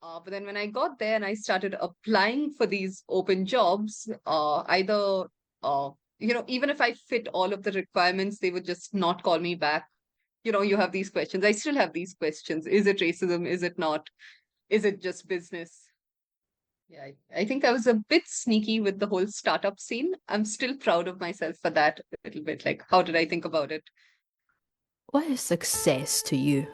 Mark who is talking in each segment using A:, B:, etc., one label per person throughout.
A: But then when I got there and I started applying for these open jobs, even if I fit all of the requirements, they would just not call me back. You have these questions. I still have these questions. Is it racism? Is it not? Is it just business? Yeah, I think I was a bit sneaky with the whole startup scene. I'm still proud of myself for that a little bit. Like, how did I think about it?
B: What is success to you?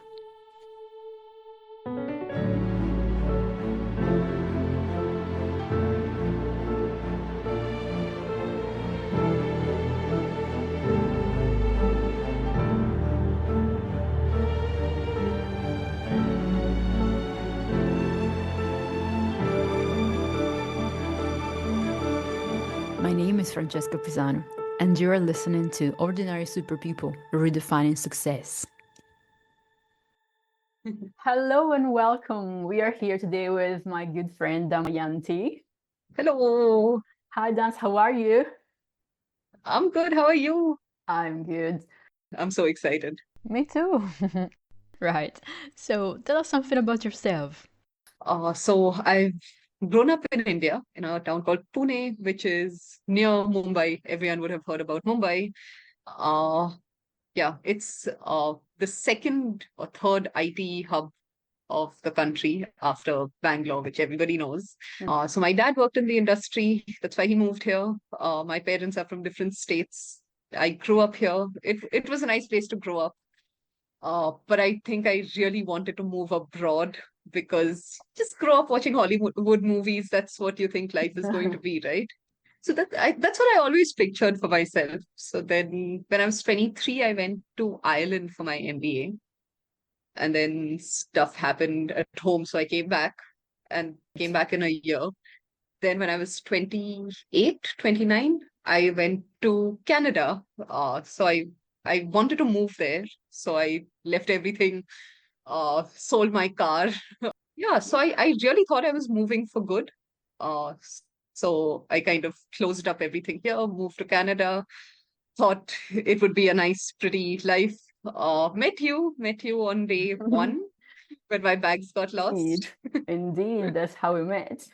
B: My name is Francesca Pisano, and you are listening to Ordinary Super People, Redefining Success. Hello and welcome. We are here today with my good friend Damayanti.
A: Hello,
B: Hi, Dance. How are you?
A: I'm good. How are you?
B: I'm good.
A: I'm so excited.
B: Me too. Right. So tell us something about yourself.
A: So I've grown up in India in a town called Pune, which is near Mumbai. Everyone would have heard about Mumbai. Uh, yeah, it's the second or third IT hub of the country after Bangalore, which everybody knows. So my dad worked in the industry. That's why he moved here. My parents are from different states. I grew up here. It was a nice place to grow up. But I think I really wanted to move abroad because just grow up watching Hollywood movies. That's what you think life is going to be, right? So that's what I always pictured for myself. So then when I was 23, I went to Ireland for my MBA. And then stuff happened at home. So I came back and came back in a year. Then when I was 28, 29, I went to Canada. So I wanted to move there. So I left everything, sold my car. Yeah, so I really thought I was moving for good. Uh, so I kind of closed up everything here, moved to Canada, thought it would be a nice, pretty life. Met you on day one when my bags got
B: Indeed.
A: lost.
B: Indeed, that's how we met.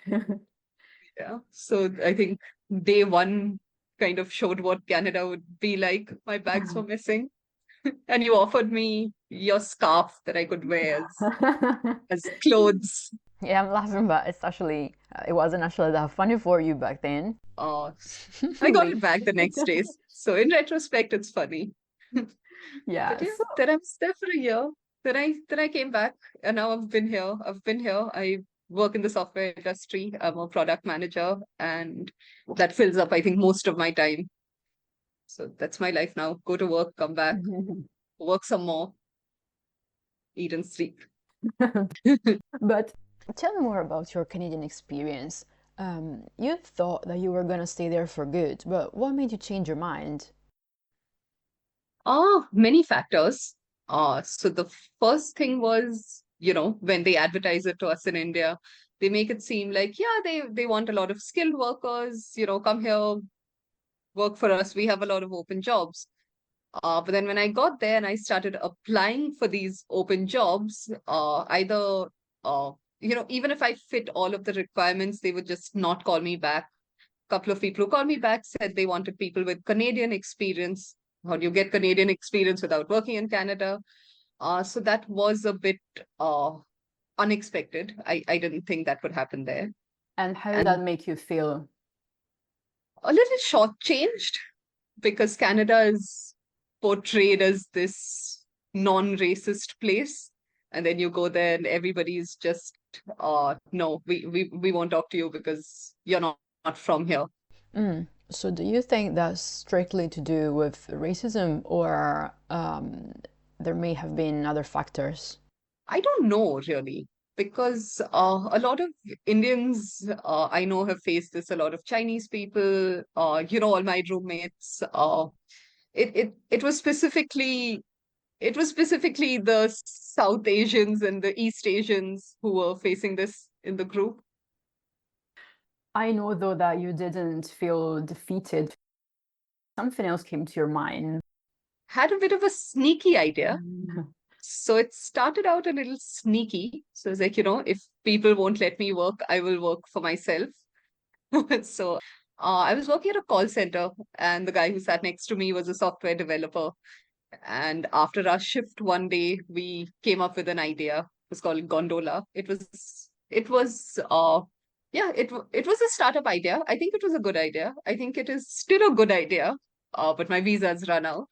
A: Yeah. So I think day one kind of showed what Canada would be like. My bags were missing. And you offered me your scarf that I could wear as clothes.
B: Yeah, I'm laughing, but it's actually, it wasn't actually that funny for you back then.
A: Uh, I got
B: Like,
A: it back the next day. So in retrospect, it's funny.
B: yeah,
A: But yeah,
B: so
A: then I was there for a year. Then I came back and now I've been here. I've been here. I work in the software industry. I'm a product manager and that fills up, I think, most of my time. So that's my life now. Go to work, come back, work some more, eat and sleep.
B: but tell me more about your Canadian experience. You thought that you were gonna stay there for good, but what made you change your mind?
A: Many factors. So the first thing was, when they advertise it to us in India, they make it seem like, yeah, they want a lot of skilled workers, come here, work for us. We have a lot of open jobs. But then when I got there and I started applying for these open jobs, even if I fit all of the requirements, they would just not call me back. A couple of people who called me back said they wanted people with Canadian experience. How do you get Canadian experience without working in Canada? So that was a bit uh, unexpected. I didn't think that would happen there.
B: And how did that
A: And
B: make you feel?
A: a little shortchanged because Canada is portrayed as this non-racist place. And then you go there and everybody's just, no, we won't talk to you because you're not from here.
B: So do you think that's strictly to do with racism, or there may have been other factors?
A: I don't know really, because a lot of Indians I know have faced this. A lot of Chinese people, all my roommates. It was specifically the South Asians and the East Asians who were facing this in the group.
B: I know though that you didn't feel defeated. Something else came to your mind.
A: Had a bit of a sneaky idea. So it started out a little sneaky. So it's like, if people won't let me work, I will work for myself. So I was working at a call center, and the guy who sat next to me was a software developer. And after our shift one day, we came up with an idea. It was called Gondola. It was a startup idea. I think it was a good idea. I think it is still a good idea. But my visa's run out.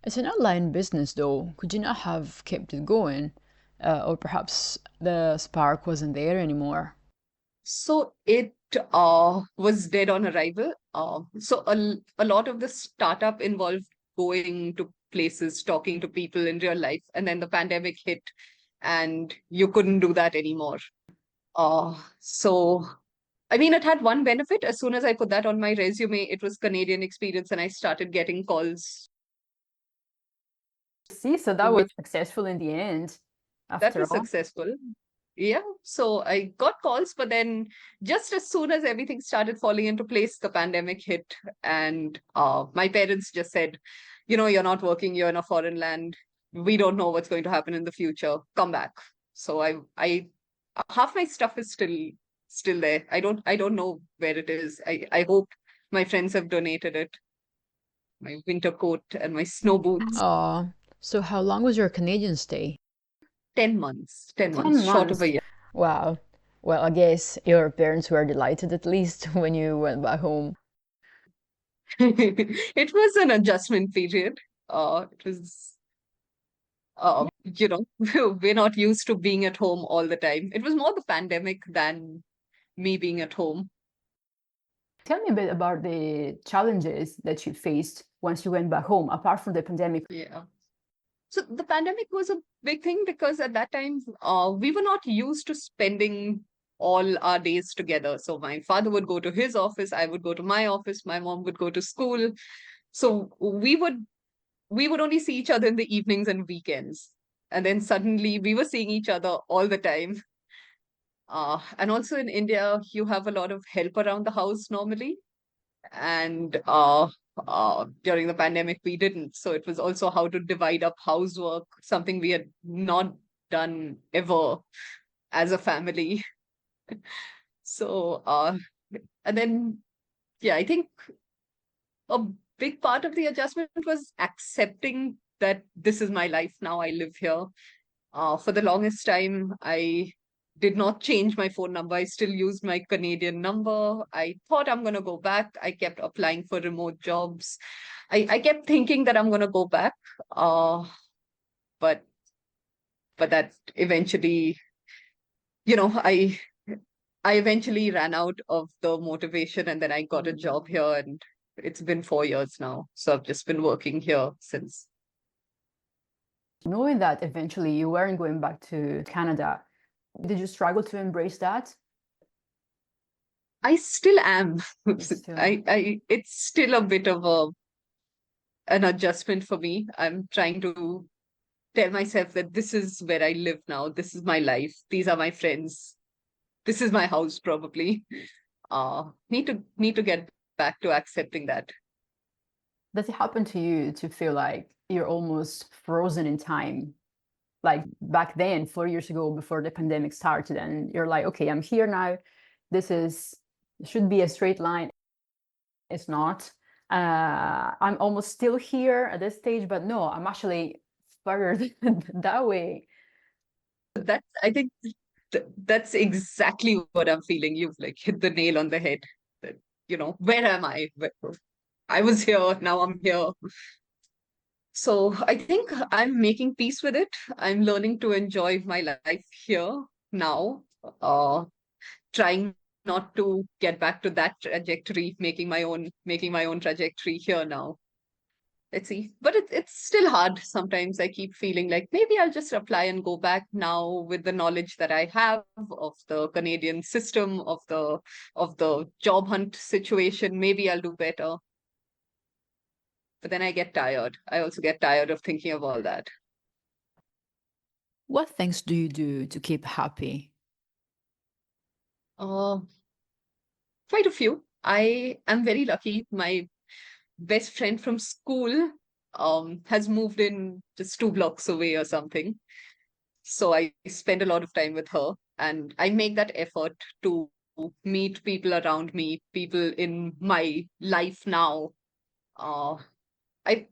B: It's an online business, though. Could you not have kept it going? Or perhaps the spark wasn't there anymore?
A: So it was dead on arrival. A lot of the startup involved going to places, talking to people in real life, and then the pandemic hit, and you couldn't do that anymore. So I mean, it had one benefit. As soon as I put that on my resume, it was Canadian experience, and I started getting calls.
B: See, so that was
A: With
B: successful in the end,
A: that
B: after
A: was
B: all.
A: successful. Yeah, so I got calls, but then just as soon as everything started falling into place, the pandemic hit, and my parents just said, you're not working, you're in a foreign land. We don't know what's going to happen in the future. Come back. So I half my stuff is still there. I don't know where it is. I hope my friends have donated it. My winter coat and my snow boots.
B: So how long was your Canadian stay?
A: 10 months, 10 months,
B: 10
A: short of
B: months.
A: a year.
B: Wow. Well, I guess your parents were delighted at least when you went back home.
A: It was an adjustment period. It was, we're not used to being at home all the time. It was more the pandemic than me being at home.
B: Tell me a bit about the challenges that you faced once you went back home, apart from the pandemic.
A: Yeah. So the pandemic was a big thing because at that time, we were not used to spending all our days together. So my father would go to his office, I would go to my office, my mom would go to school. So we would only see each other in the evenings and weekends. And then suddenly we were seeing each other all the time. And also in India, you have a lot of help around the house normally. And during the pandemic, we didn't. So it was also how to divide up housework, something we had not done ever as a family. So, and then, yeah, I think a big part of the adjustment was accepting that this is my life now. I live here. For the longest time, I did not change my phone number. I still used my Canadian number. I thought I'm going to go back. I kept applying for remote jobs. I kept thinking that I'm going to go back. Uh, but that eventually, you know, I eventually ran out of the motivation, and then I got a job here, and it's been 4 years now. So I've just been working here since.
B: Knowing that eventually you weren't going back to Canada, did you struggle to embrace that?
A: I still am.
B: Still.
A: It's still a bit of an adjustment for me. I'm trying to tell myself that this is where I live now. This is my life. These are my friends. This is my house, probably. Need to get back to accepting that.
B: Does it happen to you to feel like you're almost frozen in time? Like back then, 4 years ago, before the pandemic started, and you're like, okay, I'm here now. Should be a straight line. It's not. I'm almost still here at this stage, but no, I'm actually further that way.
A: I think that's exactly what I'm feeling. You've like hit the nail on the head. That, where am I? I was here, now I'm here. So I think I'm making peace with it. I'm learning to enjoy my life here now. Trying not to get back to that trajectory, making my own trajectory here now. Let's see. But it's still hard sometimes. I keep feeling like maybe I'll just apply and go back now with the knowledge that I have of the Canadian system, of the job hunt situation. Maybe I'll do better. But then I get tired. I also get tired of thinking of all that.
B: What things do you do to keep happy?
A: Uh, Quite a few. I am very lucky. My best friend from school has moved in just 2 blocks away or something. So I spend a lot of time with her, and I make that effort to meet people around me, people in my life now. Uh, I,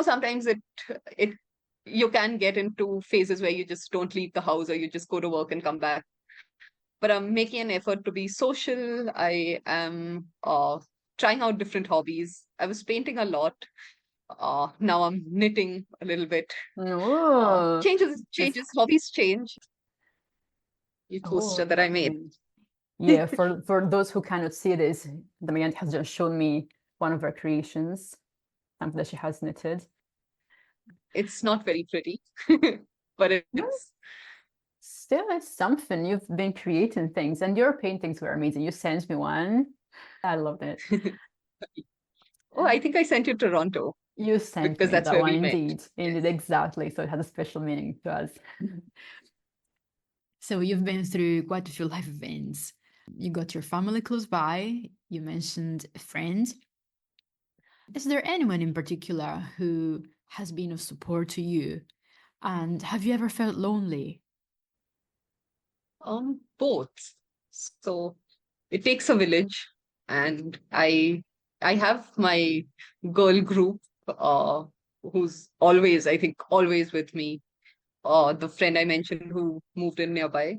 A: sometimes it you can get into phases where you just don't leave the house or you just go to work and come back. But I'm making an effort to be social. I am trying out different hobbies. I was painting a lot. Now I'm knitting a little bit.
B: Oh,
A: Changes, hobbies change. You poster that I made.
B: Yeah, for those who cannot see this, Damayanti has just shown me one of her creations, something that she has knitted.
A: It's not very pretty, but it's
B: still, it's something. You've been creating things, and your paintings were amazing. You sent me one. I loved it.
A: Oh, I think I sent you Toronto.
B: You sent
A: Because
B: me
A: that's
B: that
A: where
B: one,
A: we met.
B: indeed. Indeed, exactly. So it had a special meaning to us.
C: So you've been through quite a few life events. You got your family close by. You mentioned a friend. Is there anyone in particular who has been of support to you? And have you ever felt lonely?
A: Both. So it takes a village, and I have my girl group, who's always, I think, always with me. The friend I mentioned who moved in nearby.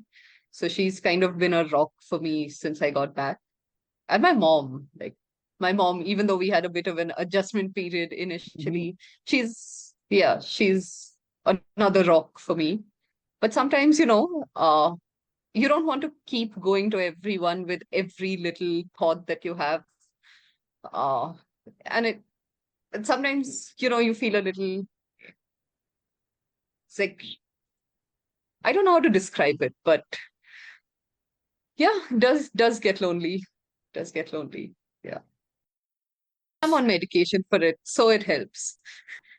A: So she's kind of been a rock for me since I got back. And my mom, even though we had a bit of an adjustment period initially, she's another rock for me. But sometimes, you don't want to keep going to everyone with every little thought that you have. Uh, and and sometimes, you feel a little, it's like, I don't know how to describe it, but yeah, does get lonely. Does get lonely. Yeah. I'm on medication for it, so it helps.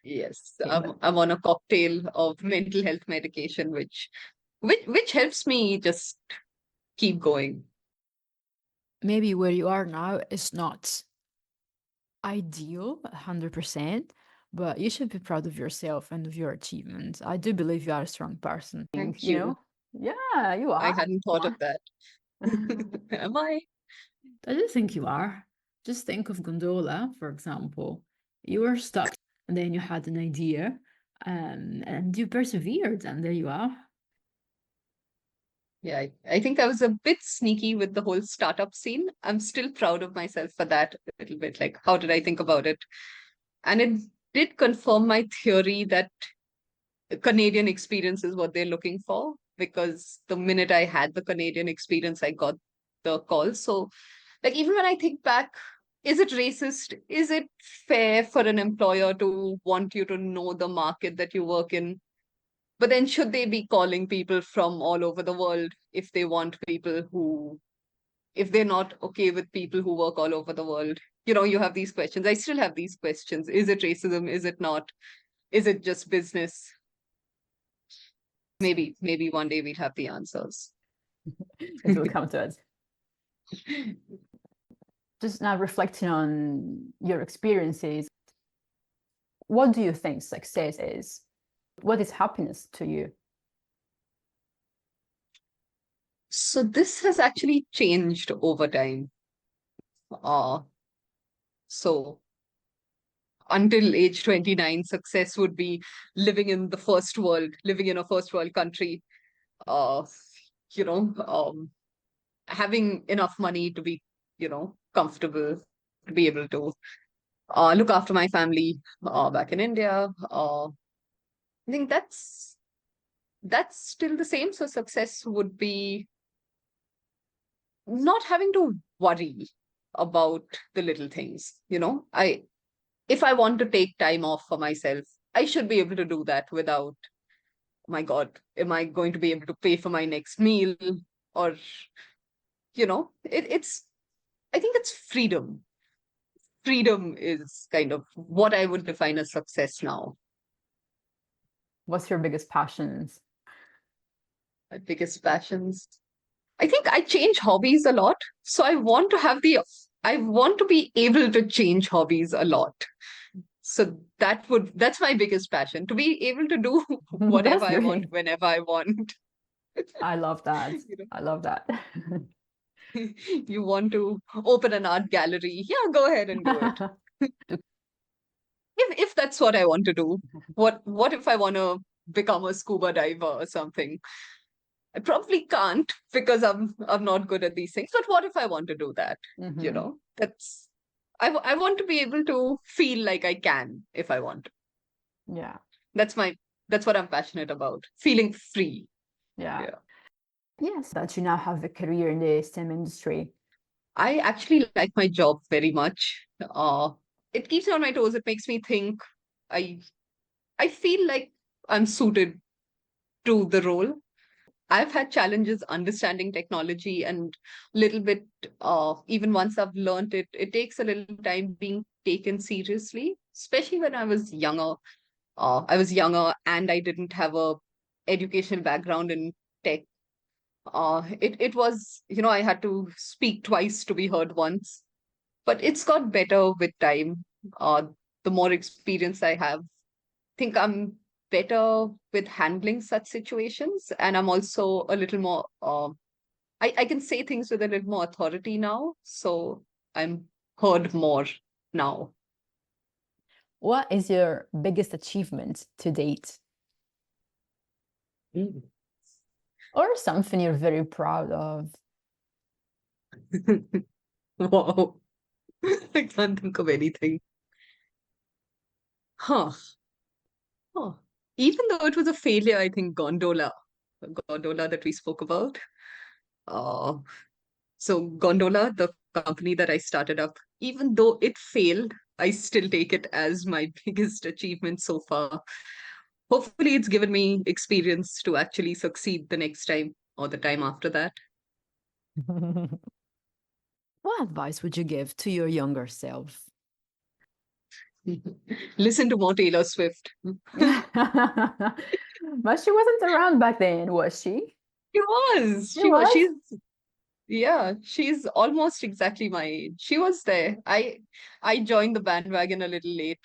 A: Yes,
B: Okay,
A: I'm on a cocktail of mental health medication, which helps me just keep going.
C: Maybe where you are now is not ideal 100%, but you should be proud of yourself and of your achievements. I do believe you are a strong person.
A: Thank
B: you
A: you.
B: know? Yeah, you
A: I
B: are.
A: hadn't thought of that. Am I?
C: I do think you are. Just think of Gondola, for example. You were stuck and then you had an idea and you persevered, and there you are.
A: Yeah, I think I was a bit sneaky with the whole startup scene. I'm still proud of myself for that a little bit. Like, how did I think about it? And it did confirm my theory that Canadian experience is what they're looking for, because the minute I had the Canadian experience, I got the call. So, like, even when I think back, is it racist? Is it fair for an employer to want you to know the market that you work in? But then, should they be calling people from all over the world if they want people if they're not okay with people who work all over the world? You have these questions. I still have these questions. Is it racism? Is it not? Is it just business? Maybe one day we'll have the answers.
B: It will come to us. Just now reflecting on your experiences, what do you think success is? What is happiness to you?
A: So this has actually changed over time. Uh, so until age 29, success would be living in the first world, living in a first world country, uh, you know, having enough money to be, comfortable, to be able to look after my family back in India. I think that's still the same. So success would be not having to worry about the little things. If I want to take time off for myself, I should be able to do that without, my God, am I going to be able to pay for my next meal? Or, it's, I think it's freedom. Freedom is kind of what I would define as success now.
B: What's your biggest passions?
A: My biggest passions. I think I change hobbies a lot. So I want to be able to change hobbies a lot. So that's my biggest passion, to be able to do whatever
B: That's
A: I want,
B: great.
A: whenever I want.
B: I love that.
A: You
B: I love that.
A: know, you want to open an art gallery, yeah, go ahead and do it. If that's what I want to do. What if I want to become a scuba diver or something? I probably can't because I'm not good at these things. But what if I want to do that? You
B: Mhm.
A: know, I want to be able to feel like I can if I want to.
B: Yeah.
A: That's what I'm passionate about. Feeling free.
B: Yeah.
A: Yeah.
B: Yes, that you now have a career in the STEM industry.
A: I actually like my job very much. It keeps me on my toes. It makes me think. I I feel like I'm suited to the role. I've had challenges understanding technology and little bit even once I've learned it, it takes a little time being taken seriously, especially when I was younger. I was younger and I didn't have a educational background in tech. It was, I had to speak twice to be heard once, but it's got better with time. The more experience I have, think I'm better with handling such situations, and I'm also a little more I can say things with a little more authority now, so I'm heard more now.
B: What is your biggest achievement to date?
A: Mm.
B: Or something you're very proud of?
A: Wow. I can't think of anything. Huh. Huh. Even though it was a failure, I think Gondola that we spoke about. Uh, so Gondola, the company that I started up, even though it failed, I still take it as my biggest achievement so far. Hopefully, it's given me experience to actually succeed the next time or the time after that.
C: What advice would you give to your younger self?
A: Listen to more Taylor Swift.
B: But she wasn't around back then, was she?
A: She was.
B: She
A: She was.
B: was?
A: She's almost exactly my age. She was there. I joined the bandwagon a little late.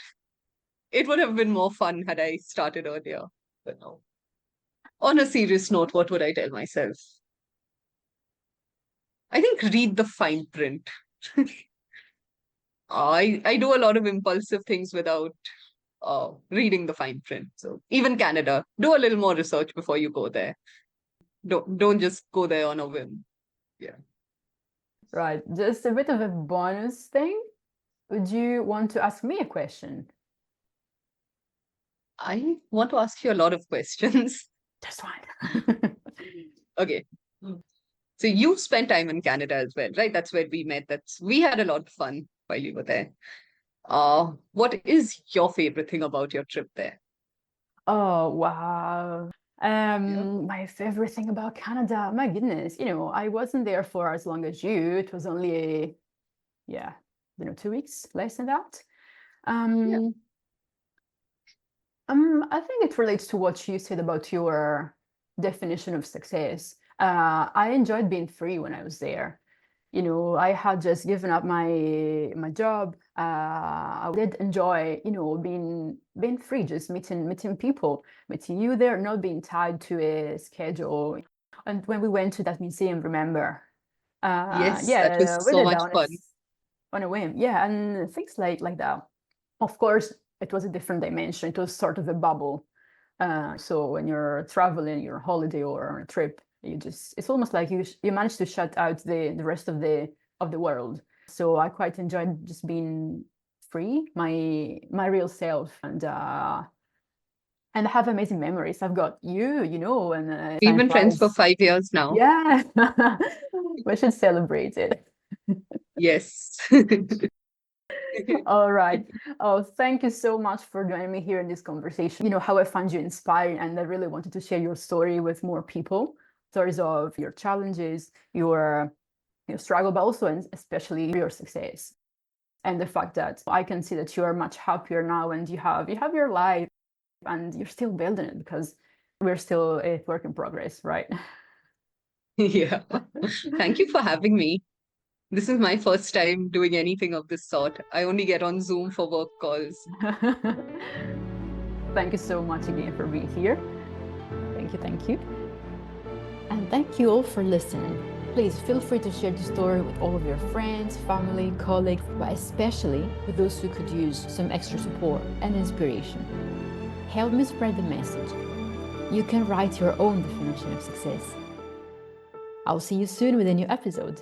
A: It would have been more fun had I started earlier. But no. On a serious note, what would I tell myself? I think read the fine print. I do a lot of impulsive things without reading the fine print. So even Canada, do a little more research before you go there. Don't just go there on a whim. Yeah.
B: Right. Just a bit of a bonus thing. Would you want to ask me a question?
A: I want to ask you a lot of questions.
B: Just one.
A: Okay. So you spent time in Canada as well, right? That's where we met. We had a lot of fun while you were there. What is your favorite thing about your trip there?
B: Oh, wow.
A: Yeah.
B: My favorite thing about Canada, my goodness, I wasn't there for as long as you. It was only, yeah, 2 weeks, less than that.
A: Yeah.
B: Um, I think it relates to what you said about your definition of success. I enjoyed being free when I was there. I had just given up my job. I did enjoy, being free, just meeting people, meeting you there, not being tied to a schedule. And when we went to that museum, remember?
A: Yes, that was
B: Yeah, we
A: so
B: did that
A: much fun.
B: on a whim. Yeah, and things like that. Of course, it was a different dimension. It was sort of a bubble. So when you're traveling, your holiday or on a trip, it's almost like you manage to shut out the rest of the world. So I quite enjoyed just being free, my real self, and I have amazing memories. I've got and
A: We've
B: time
A: been friends for
B: flies.
A: 5 years now.
B: Yeah, we should celebrate it.
A: Yes.
B: All right. Oh, thank you so much for joining me here in this conversation. You know how I found you inspiring, and I really wanted to share your story with more people, stories of your challenges, your struggle, but also and especially your success. And the fact that I can see that you are much happier now and you have your life and you're still building it because we're still a work in progress, right?
A: Yeah. Thank you for having me. This is my first time doing anything of this sort. I only get on Zoom for work calls.
B: Thank you so much again for being here. Thank you.
C: And thank you all for listening. Please feel free to share the story with all of your friends, family, colleagues, but especially with those who could use some extra support and inspiration. Help me spread the message. You can write your own definition of success. I'll see you soon with a new episode.